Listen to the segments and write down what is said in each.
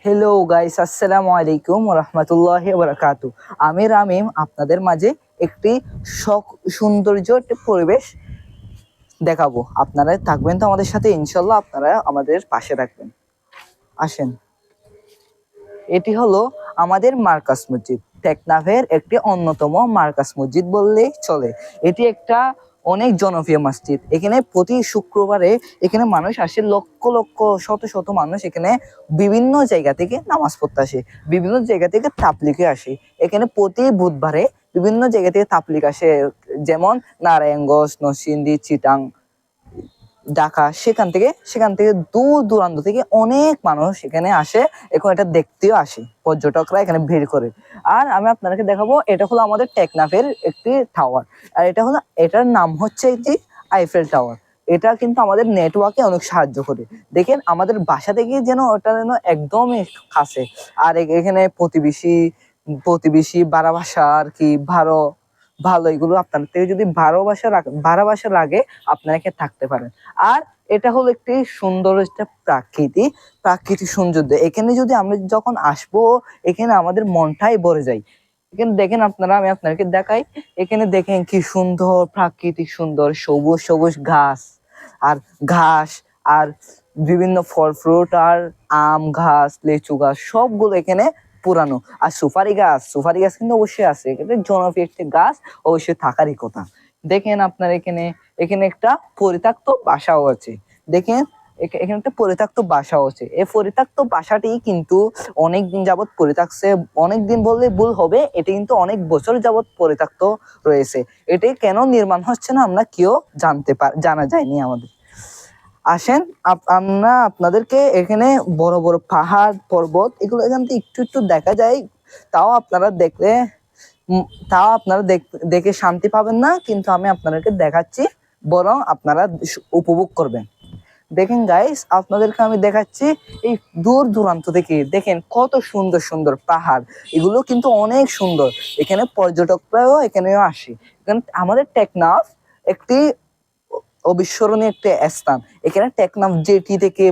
Hello guys, আসসালামু আলাইকুম ওয়া রাহমাতুল্লাহি ওয়া বারাকাতুহু। আমি রামিম আপনাদের মাঝে একটি সৌন্দর্য একটি পরিবেশ দেখাবো। আপনারা থাকবেন তো আমাদের সাথে, ইনশাল্লাহ আপনারা আমাদের পাশে থাকবেন। আসেন, এটি হলো আমাদের মার্কাজ মসজিদ, টেকনাফের একটি অন্যতম মার্কাজ মসজিদ বললেই চলে। এটি একটা অনেক জনপ্রিয় মসজিদ। এখানে প্রতি শুক্রবারে এখানে মানুষ আসে, লক্ষ লক্ষ শত শত মানুষ এখানে বিভিন্ন জায়গা থেকে নামাজ পড়তে আসে, বিভিন্ন জায়গা থেকে তাবলিগে আসে। এখানে প্রতি বুধবারে বিভিন্ন জায়গা থেকে তাবলিগ আসে, যেমন নারায়ণগঞ্জ, নরসিংদী, চিটাং, ঢাকা, সেখান থেকে দূর দূরান্ত থেকে অনেক মানুষ এখানে আসে। এখন এটা দেখতেও আসে, পর্যটকরা এখানে ভিড় করে। আর আমি আপনাদেরকে দেখাবো, এটা হলো আমাদের টেকনাফের একটি টাওয়ার। আর এটার নাম হচ্ছে এটি আইফেল টাওয়ার। এটা কিন্তু আমাদের নেটওয়ার্কে অনেক সাহায্য করে। দেখেন আমাদের বাসা থেকে যেন ওটা যেন একদমই কাছে। আর এখানে প্রতিবেশী বারা ভাষা আর কি ভালো এগুলো আপনার থেকে যদি 12 বাসা লাগে আপনারা এখানে থাকতে পারেন। আর এটা হলো একটি সুন্দর একটা প্রাকৃতিক সৌন্দর্য। এখানে যদি আমরা যখন আসবো, এখানে আমাদের মনটাই ভরে যায়। এখানে দেখেন আপনারা, আমি আপনাদেরকে দেখাই। এখানে দেখেন কি সুন্দর প্রাকৃতিক, সুন্দর সবুজ সবুজ ঘাস আর বিভিন্ন ফল ফ্রুট, আর আম গাছ, লেচু গাছ, সবগুলো এখানে পুরানো। আর সুপারি গাছ কিন্তু অবশ্যই আছে। এটা জনপ্রিয় একটি গাছ, অবশ্যই থাকারই কথা। দেখেন আপনার এখানে একটা পরিত্যক্ত বাসাও আছে। দেখেন এখানে একটা পরিত্যক্ত বাসাও আছে। এই পরিত্যক্ত বাসাটি কিন্তু অনেকদিন যাবৎ পরিত্যক্ত, অনেকদিন বললে ভুল হবে, এটি কিন্তু অনেক বছর যাবৎ পরিত্যক্ত রয়েছে। এটি কেন নির্মাণ হচ্ছে না আমরা কেউ জানা যায়নি আমাদের। আসেন, আমরা আপনাদেরকে এখানে বড় বড় পাহাড় পর্বত এগুলো এখান থেকে একটু একটু দেখা যায়। তাও আপনারা দেখে শান্তি পাবেন না, কিন্তু আমি আপনাদেরকে দেখাচ্ছি, বরং আপনারা উপভোগ করবেন। দেখেন গাইস, আপনাদেরকে আমি দেখাচ্ছি এই দূর দূরান্ত থেকে দেখেন কত সুন্দর সুন্দর পাহাড়। এগুলো কিন্তু অনেক সুন্দর। এখানে পর্যটকরাও এখানেও আসে। এখানে আমাদের টেকনাফ একটি অবিস্মরণীয় একটি স্থান। এখানে টেকনাফ জেটি থেকে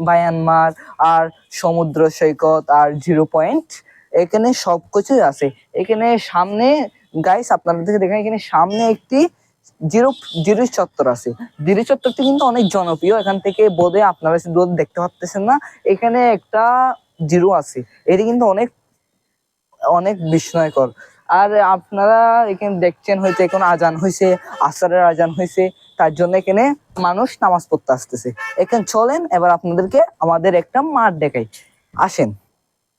বায়ানমার আর সমুদ্র সৈকত আর 0 পয়েন্ট, এখানে সবকিছুই আছে। এখানে সামনে গাইস আপনাদের দেখেন, এখানে সামনে একটি জিরো জিরো চত্বর আছে। জিরো চত্বরটি কিন্তু অনেক জনপ্রিয়। এখান থেকে বোধে আপনারা দেখতে পাচ্ছেন না, এখানে একটা জিরো আছে। এটি কিন্তু অনেক অনেক বিস্ময়কর। আর আপনারা এখানে দেখছেন হয়তো এখন আজান হয়েছে, আসরের আজান হয়েছে, তার জন্য এখানে মানুষ নামাজ পড়তে আসতেছে। এখানে চলেন এবার আপনাদেরকে আমাদের একটা মাঠ দেখাই, আসেন।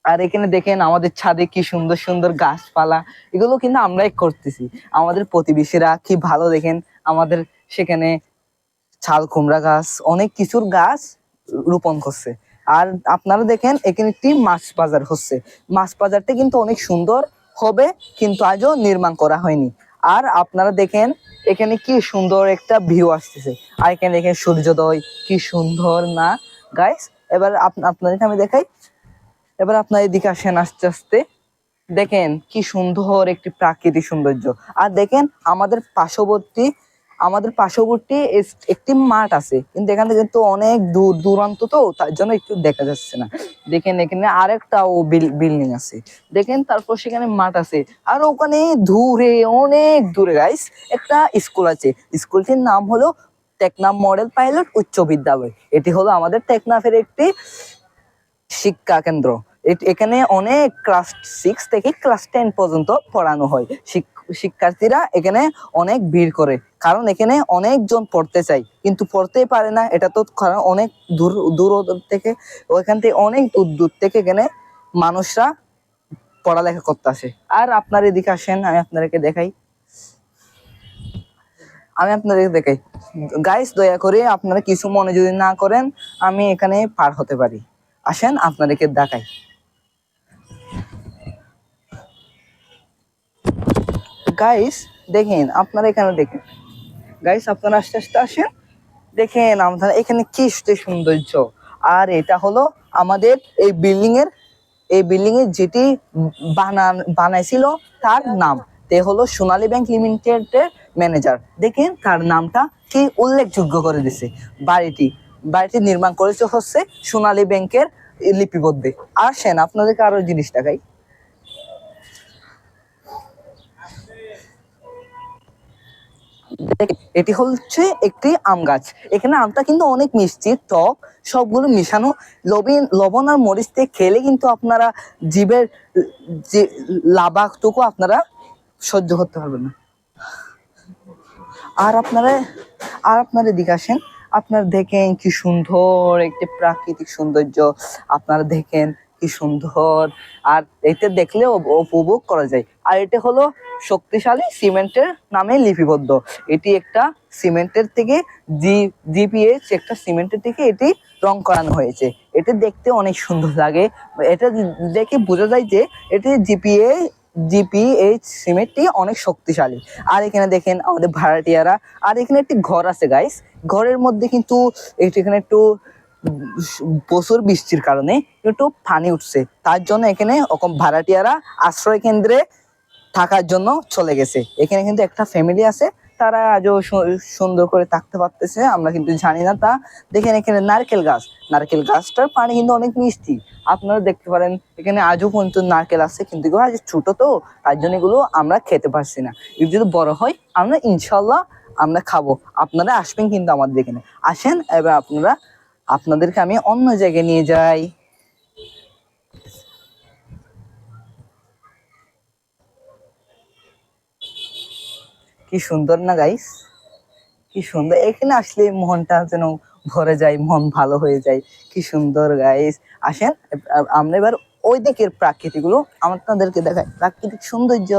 আর এখানে দেখেন আমাদের ছাদে কি সুন্দর সুন্দর গাছপালা, এগুলো কিন্তু আমরাই করতেছি। আমাদের প্রতিবেশীরা কি ভালো, দেখেন আমাদের সেখানে ছাল কুমড়া গাছ, অনেক কিছুর গাছ রোপণ করছে। আর আপনারা দেখেন এখানে একটি মাছ বাজার হচ্ছে। মাছ বাজারটা কিন্তু অনেক সুন্দর হবে, কিন্তু আজও নির্মাণ করা হয়নি। আর আপনারা দেখেন এখানে কি সুন্দর একটা ভিউ আসতেছে। আর এখানে দেখেন সূর্যোদয়, কি সুন্দর না গাইস। এবার আপনাদেরকে আমি দেখাই। এবার আপনার এদিকে আসেন আস্তে আস্তে। দেখেন কি সুন্দর একটি প্রাকৃতিক সৌন্দর্য। আর দেখেন আমাদের পার্শ্ববর্তী একটি মাঠ আছে, কিন্তু এখান থেকে কিন্তু অনেক দূর দূরান্ত, তো তার জন্য একটু দেখা যাচ্ছে না। দেখেন এখানে আরেকটা বিল্ডিং আছে। দেখেন তারপর সেখানে মাঠ আছে। আর ওখানে অনেক দূরে গাইস একটা স্কুল আছে। স্কুলটির নাম হলো টেকনাফ মডেল পাইলট উচ্চ বিদ্যালয়। এটি হলো আমাদের টেকনাফের একটি শিক্ষা কেন্দ্র। এখানে অনেক ক্লাস 6 থেকে ক্লাস 10 পর্যন্ত পড়ানো হয়। শিক্ষার্থীরা এখানে অনেক ভিড় করে, কারণ এখানে অনেকজন পড়তে চায় কিন্তু পড়তেই পারে না। এটা তো কারণ অনেক দূর থেকে, ওইখান থেকে অনেক দূর থেকে এখানে মানুষরা পড়ালেখা করতে আসে। আর আপনার এদিকে আসেন, আমি আপনাদেরকে দেখাই। গাইস, দয়া করে আপনারা কিছু মনে যদি না করেন, আমি এখানে পার হতে পারি। আসেন আপনাদেরকে দেখাই। গাইস দেখেন, আপনারা এখানে দেখেন। গাইস আপনারা আস্তে আস্তে আসেন। দেখেন আমাদের এখানে কি সৌন্দর্য। আর এটা হলো আমাদের এই বিল্ডিং এর যেটি বানাইছিল তার নাম, তে হলো সোনালী ব্যাংক লিমিটেডের ম্যানেজার। দেখেন তার নামটা কি উল্লেখযোগ্য করে দিছে। বাড়িটি নির্মাণ করেছে হচ্ছে সোনালী ব্যাংকের লিপিবদ্ধে। আসেন আপনাদেরকে আরো জিনিস দেখাই। এটি হচ্ছে একটি আম গাছ। এখানে আমটা কিন্তু অনেক মিষ্টি টক, সবগুলো মিশানো। লবণ আর মরিচ দিয়ে খেলে কিন্তু আপনারা জীবের যে লাবাটুকু আপনারা সহ্য করতে পারবেন না। আর আপনারা এদিকে আসেন, আপনারা দেখেন কি সুন্দর একটি প্রাকৃতিক সৌন্দর্য। আপনারা দেখেন কি সুন্দর, আর এটা দেখলে উপভোগ করা যায়। আর এটা হলো শক্তিশালী সিমেন্টের নামে লিপিবদ্ধ। এটি একটা সিমেন্টের থেকে জিপিএইচ একটা সিমেন্টের থেকে এটি রং করানো হয়েছে। এটা দেখতে অনেক সুন্দর লাগে। এটা দেখে বোঝা যায় যে এটি জিপিএইচ সিমেন্টটি অনেক শক্তিশালী। আর এখানে দেখেন আমাদের ভাড়াটিয়ারা। আর এখানে একটি ঘর আছে গাইস, ঘরের মধ্যে কিন্তু এখানে একটু প্রচুর বৃষ্টির কারণে একটু পানি উঠছে, তার জন্য এখানে ভাড়াটিয়ারা আশ্রয় কেন্দ্রে থাকার জন্য চলে গেছে। এখানে কিন্তু একটা ফ্যামিলি আছে, তারা আজও সুন্দর করে থাকতে পারতেছে, আমরা কিন্তু জানি না তা। দেখেন এখানে নারকেল গাছটার পানি কিন্তু অনেক মিষ্টি। আপনারা দেখতে পারেন এখানে আজও পর্যন্ত নারকেল আছে, কিন্তু এগুলো আজ ছোট তো, তার জন্য এগুলো আমরা খেতে পারছি না। এগুলো যদি বড় হয় আমরা ইনশাল্লাহ আমরা খাবো। আপনারা আসবেন কিন্তু আমাদের এখানে। আসেন, এবার আপনাদেরকে আমি অন্য জায়গায় নিয়ে যাই। কি সুন্দর না গাইস, কি সুন্দর! এখানে আসলে মনটা যেন ভরে যায়, মন ভালো হয়ে যায়। কি সুন্দর গাইস! আসেন আমরা এবার ওই দিকের প্রাকৃতিক গুলো আপনাদেরকে দেখাই, প্রাকৃতিক সৌন্দর্য।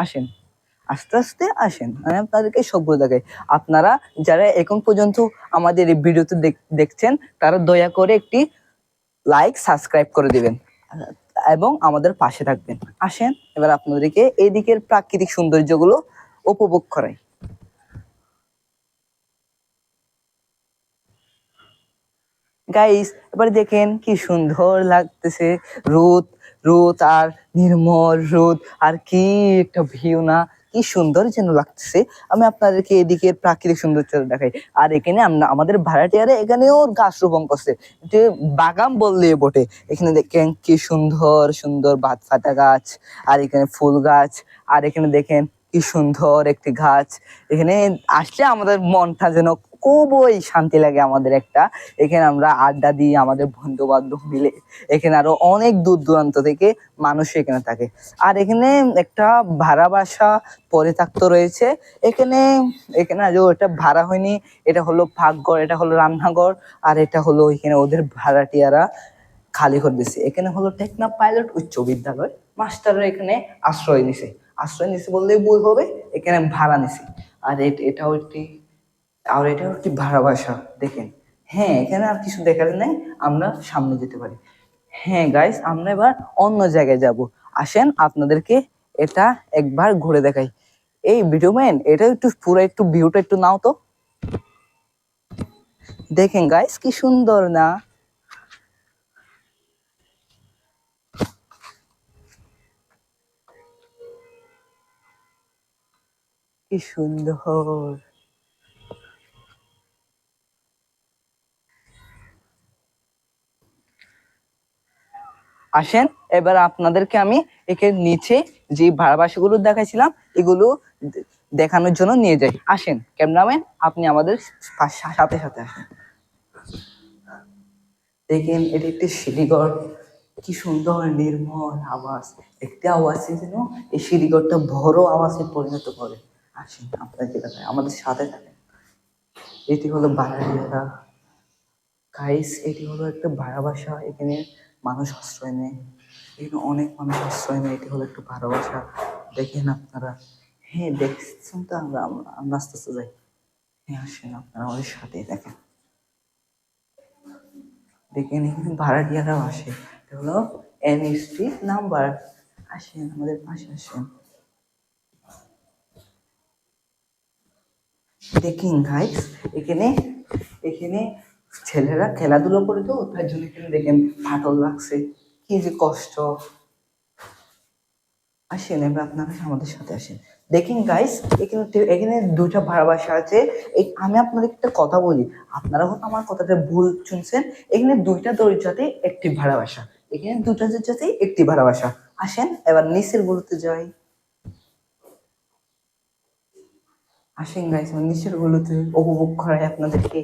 আসেন, আস্তে আস্তে আসেন, আমি আপনাদেরকে সবগুলো দেখাই। আপনারা যারা এখন পর্যন্ত আমাদের এই ভিডিওতে দেখছেন, তারা দয়া করে একটি লাইক সাবস্ক্রাইব করে দিবেন এবং আমাদের পাশে থাকবেন। আসেন এবার আপনাদেরকে এই দিকের প্রাকৃতিক সৌন্দর্যগুলো উপভোগ করাই। গাইস এবার দেখেন কি সুন্দর লাগতেছে, রোদ রোদ আর নির্মল রোদ, আর কি একটা ভিউ না, কি সুন্দর যেন লাগতেছে। আমি আপনাদেরকে এদিকে প্রাকৃতিক সৌন্দর্য দেখাই। আর এখানে আমরা আমাদের ভাড়াটিয়ারা এখানেও গাছ রোপণ করছে, যে বাগান বললে বটে। এখানে দেখেন কি সুন্দর সুন্দর বাত ফাটা গাছ, আর এখানে ফুল গাছ। আর এখানে দেখেন কি সুন্দর একটি গাছ। এখানে আসলে আমাদের মনটা যেন খুবই শান্তি লাগে আমাদের একটা। এখানে আমরা আড্ডা দিই আমাদের বন্ধু বান্ধব মিলে। এখানে আরো অনেক দূর দূরান্ত থেকে মানুষ এখানে থাকে। আর এখানে একটা ভাড়া বাসা পরিত্যক্ত রয়েছে। এখানে এখানে আজও এটা ভাড়া হয়নি, এটা হলো পাকঘর, এটা হলো রান্নাঘর, আর এটা হলো এখানে ওদের ভাড়াটিয়ারা খালি করে দিছে। এখানে হলো টেকনাফ পাইলট উচ্চ বিদ্যালয়, মাস্টাররা এখানে আশ্রয় নিছে বললেই ভুল হবে, এখানে ভাড়া নিছে। আর এটাও একটি ভাড়া বাসা দেখেন। হ্যাঁ, এখানে আর কিছু দেখার নেই, আমরা সামনে যেতে পারি। হ্যাঁ গাইস, আমরা এবার অন্য জায়গায় যাব। আসেন আপনাদেরকে এটা একবার ঘুরে দেখাই। এই ভিডিও ম্যান, এটা একটু ভিউটা একটু নাও তো। দেখেন গাইস কি সুন্দর না? কি সুন্দর! আসেন এবার আপনাদেরকে আমি এখানে নিচে যে ভাড়া বাসাগুলো দেখাইছিলাম এগুলো দেখানোর জন্য নিয়ে যাই। আসেন ক্যামেরাম্যান, আপনি আমাদের সাথে সাথে আসেন। দেখেন এটি একটি সিঁড়িঘর, কি সুন্দর নির্মল আওয়াজ। একটি আওয়াজে যেন এই সিঁড়িঘরটা বড় আওয়াজে পরিণত করে। আসেন আপনাকে দেখায়, আমাদের সাথে থাকেন। এটি হলো ভাড়াটিয়ারা গাইস, এটি হলো একটা ভাড়া বাসা। এখানে মানুষ আশ্রয় নেয়, এখানে অনেক মানুষ আশ্রয় নেয়। এটি হলো একটু ভাড়া বাসা, দেখেন আপনারা। হ্যাঁ দেখছেন তো, আমরা আস্তে আস্তে যাই। হ্যাঁ আসেন আপনারা আমাদের সাথে দেখেন। দেখেন এখানে ভাড়াটিয়ারাও আসে, এটা হলো এন স্ট্রিট নাম্বার। আসেন আমাদের পাশে আসেন। দেখেন গাইস, এখানে এখানে ছেলেরা খেলাধুলো করে তো, তার জন্য এখানে দেখেন ফাটল লাগছে, কি যে কষ্ট। আসেন এবার আপনারা আমাদের সাথে আসেন। দেখেন গাইস, এখানে দুইটা ভাড়া বাসা আছে। আমি আপনাদের একটা কথা বলি, আপনারা হয়তো আমার কথাটা ভুল শুনছেন। এখানে দুইটা দরজাতে একটি ভাড়া বাসা, এখানে দুইটা দরজাতে একটি ভাড়া বাসা। আসেন এবার নিচের গুলোতে যাই। আসেন গাইস, নিচের গুলোতে উপভোগ করাই আপনাদেরকে।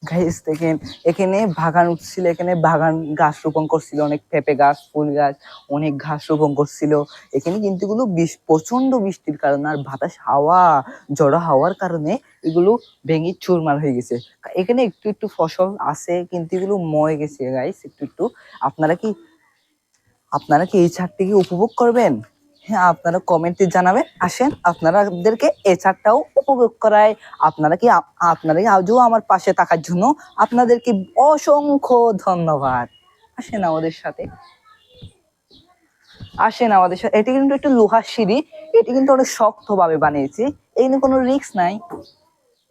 গাইস দেখেন, এখানে বাগান উঠছিল, এখানে বাগান গাছ রোপণ করছিল, অনেক পেঁপে গাছ, ফুল গাছ, অনেক ঘাস রোপণ করছিল। এখানে কিন্তু এগুলো প্রচন্ড বৃষ্টির কারণে আর বাতাস হাওয়া, ঝড়ো হাওয়ার কারণে এগুলো ভেঙে চুরমার হয়ে গেছে। এখানে একটু একটু ফসল আছে কিন্তু এগুলো মরে গেছে গাইস একটু একটু। আপনারা কি আপনারা কি এই ছাদটিকে উপভোগ করবেন? হ্যাঁ, আপনারা কমেন্টে জানাবেন। আসেন আপনারাদেরকে এই ছাদটাও উপভোগ করায়। আপনারা কি আজও আমার পাশে থাকার জন্য আপনাদেরকে অসংখ্য ধন্যবাদ। আসেন আমাদের সাথে, আসেন আমাদের সাথে। এটি কিন্তু একটু লোহার সিঁড়ি, এটি কিন্তু অনেক শক্ত ভাবে বানিয়েছি, এই নিয়ে কোনো রিস্ক নাই।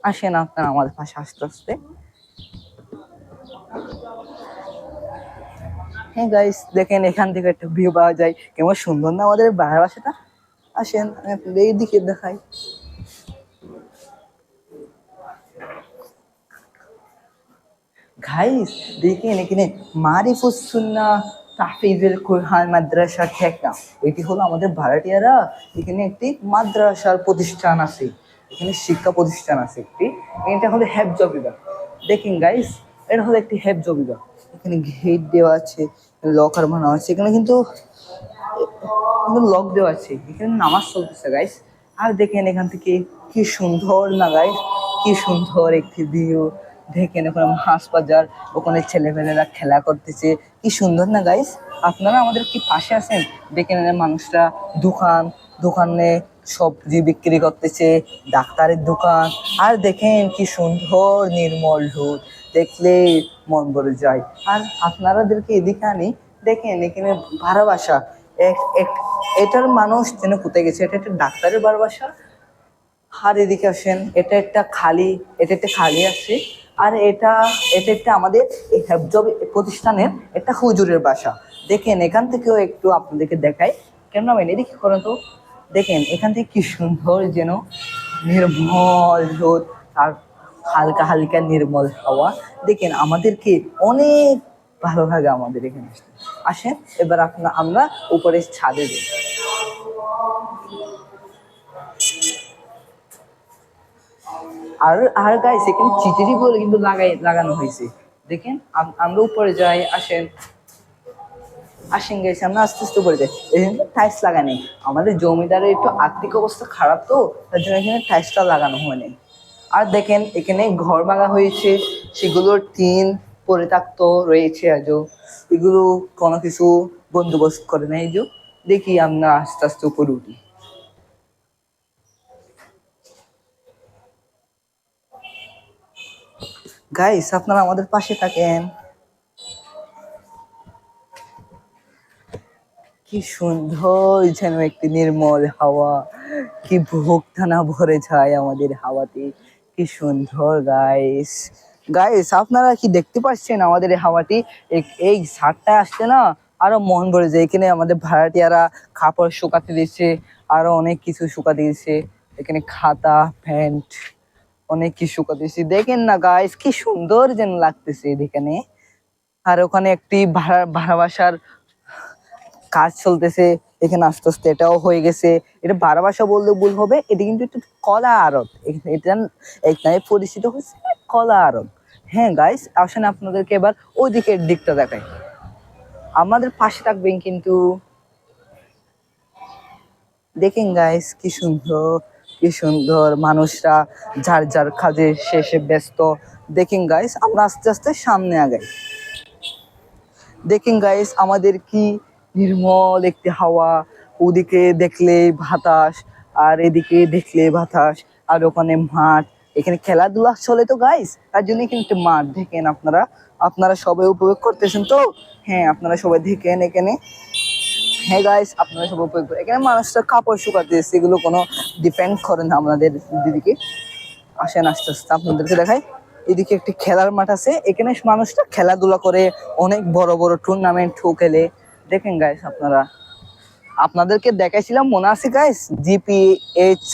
আসেন আপনারা আমাদের পাশে আস্তে আস্তে। হ্যাঁ গাইস দেখেন, এখান থেকে একটা ভিউ পাওয়া যায়, কেমন সুন্দর না আমাদের বাড়ির বাসাটা। আসেন আমি আপনাদের এই দিকে দেখাই। গাইস দেখেন, এখানে মারিফুস সুন্নাহ তাহফিজুল কুরআন মাদ্রাসা ঠেকনা, এটি হলো আমাদের ভাড়াটিয়ারা। এখানে একটি মাদ্রাসার প্রতিষ্ঠান আছে, এখানে শিক্ষা প্রতিষ্ঠান আছে একটি। এটা হলো হেফজ বিভাগ। দেখেন গাইস, এটা হলো একটি হেফজ বিভাগ। এখানে গেট দেওয়া আছে, লকার বানানো আছে, এখানে কিন্তু লক দেওয়া আছে, এখানে নামাজ চলতেছে গাইস। আর দেখেন এখান থেকে কি সুন্দর না গাইস, কি সুন্দর একটি ভিউ। দেখেন ওখানে মাছ বাজার, ওখানে ছেলেমেয়েরা খেলা করতেছে, কি সুন্দর না গাইস। আপনারা আমাদের কি পাশে আছেন? দেখেন মানুষরা দোকানে সবজি বিক্রি করতেছে, ডাক্তারের দোকান। আর দেখেন কি সুন্দর নির্মল রোদ, দেখলে মন ভরে যায়। আর আপনারাদেরকে এদিকে আনি, দেখেন এখানে ভাড়া বাসা। এটার মানুষ যেন কোথায় গেছে, এটা একটা ডাক্তারের বাড়ি বাসা। আর এদিকে আসেন, এটা একটা খালি আছে। আর এটা একটা আমাদের এই হেফজ প্রতিষ্ঠানের একটা হুজুরের বাসা। দেখেন এখান থেকেও একটু আপনাদেরকে দেখাই, ক্যামেরাম্যান এদিকে করেন তো। দেখেন এখান থেকে কি সুন্দর যেন নির্মল রোদ আর হালকা হালকা নির্মল হাওয়া। দেখেন আমাদেরকে অনেক ভালো লাগে আমাদের এখানে আসতে। আসেন এবার আমরা উপরে ছাদে যাই। আর আর গাইস এখানে চিচিরি বলে কিন্তু লাগানো হয়েছে। দেখেন আমরা উপরে যাই। আসেন আসেন গাইস, আমরা আস্তে আস্তে উপরে যাই। এখানে টাইলস লাগানি, আমাদের জমিদারের একটু আর্থিক অবস্থা খারাপ, তো তার জন্য এখানে টাইলসটা লাগানো হয়নি। আর দেখেন এখানে ঘর ভাঙা হয়েছে, সেগুলোর টিন পরিত্যক্ত রয়েছে আজও, এগুলো কোনো কিছু বন্দোবস্ত করে না। এই যে দেখি আমরা আস্তে আস্তে উপরে উঠি। গাইস আপনারা আমাদের পাশে থাকেন। কি সুন্দর যেন একটি নির্মল হাওয়া, কি ভোগটা না ভরে যায় আমাদের হাওয়াতে, কি সুন্দর গাইস। গাইস আপনারা কি দেখতে পাচ্ছেন আমাদের এই হাওয়াটি? এই ছাদটা আসছে না, আরো মন ভরে যায়। এখানে আমাদের ভাড়াটিয়ারা কাপড় শুকাতে দিচ্ছে, আরো অনেক কিছু শুকাতে দিচ্ছে। এখানে খাতা, প্যান্ট, অনেক কিছু শুকাতে দিচ্ছে। দেখেন না গাইস, কি সুন্দর যেন লাগতেছে এখানে। আর ওখানে একটি ভাড়া বাসার কাজ চলতেছে, এখানে আস্তে আস্তে এটাও হয়ে গেছে। এটা ভাড়া বাসা বললে ভুল হবে, এটা কিন্তু একটু কলা আড়ত। এটা এখানে পরিচিত হচ্ছে কলা আড়ত। হ্যাঁ গাইস আসেন আপনাদেরকে এবার ওই দিকটা দেখাই, আমাদের পাশে থাকবেন কিন্তু। দেখেন গাইস কি সুন্দর মানুষরা যার যার কাজে শেষে ব্যস্ত। দেখেন গাইস আমরা আস্তে আস্তে সামনে আগাই। দেখেন গাইস আমাদের কি নির্মল একটি হাওয়া, ওদিকে দেখলে বাতাস আর এদিকে দেখলে বাতাস, আর ওখানে মাঠ, এখানে খেলাধুলা চলে তো গাইস, তার জন্য এখানে একটা মাঠ দেখেন আপনারা। আপনারা সবাই উপভোগ করতেছেন তো? হ্যাঁ, আপনারা সবাই দেখেন এখানে। হ্যাঁ গাইস, আপনারা সবাই উপভোগ করেন। এখানে মানুষটা কাপড় শুকাতে এসেছে, এগুলো কোনো ডিপেন্ড করে না আমাদের দিদিকে। আসেন আস্তে আস্তে আপনাদেরকে দেখাই। এদিকে একটি খেলার মাঠ আছে, এখানে মানুষটা খেলাধুলা করে, অনেক বড় বড় টুর্নামেন্টও খেলে। দেখেন গাইস আপনারা, আপনাদেরকে দেখাইছিলাম মনে আছে গাইস, জিপিএইচ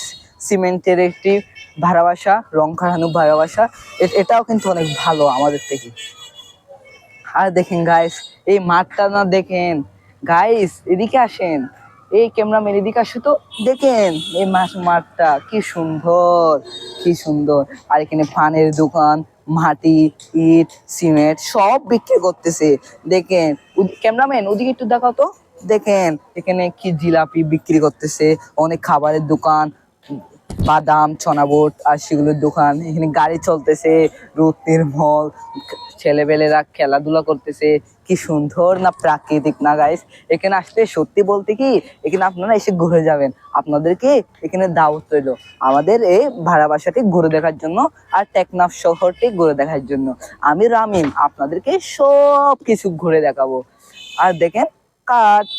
সিমেন্টের একটি ভাড়া বাসা, রং খারানো ভাড়া বাসা। এটাও কিন্তু অনেক ভালো আমাদের থেকে। আর দেখেন গাইস, এই মাঠটা না দেখেন গাইস, এদিকে আসেন, এই ক্যামেরাম্যান এদিকে আসে তো। দেখেন এই মাঠটা কি সুন্দর, কি সুন্দর। আর এখানে পানের দোকান, মাটি, ইট, সিমেন্ট সব বিক্রি করতেছে। দেখেন ক্যামেরাম্যান ওদিকে একটু দেখাও তো। দেখেন এখানে কি জিলাপি বিক্রি করতেছে, অনেক খাবারের দোকান, বাদাম, চনাবোট আর সেগুলোর দোকান। এখানে গাড়ি চলতেছে, রোদ নির্মল, ছেলেবেলেরা খেলাধুলা করতেছে। কি সুন্দর না প্রাকৃতিক না গাইস? এখানে আসতে সত্যি বলতে কি, এখানে আপনারা এসে ঘুরে যাবেন। আপনাদেরকে এখানে দাওয়াত রইলো আমাদের এই ভাড়া বাসাটি ঘুরে দেখার জন্য, আর টেকনাফ শহরটি ঘুরে দেখার জন্য। আমি রামিম আপনাদেরকে সব কিছু ঘুরে দেখাবো। আর দেখেন কাঠ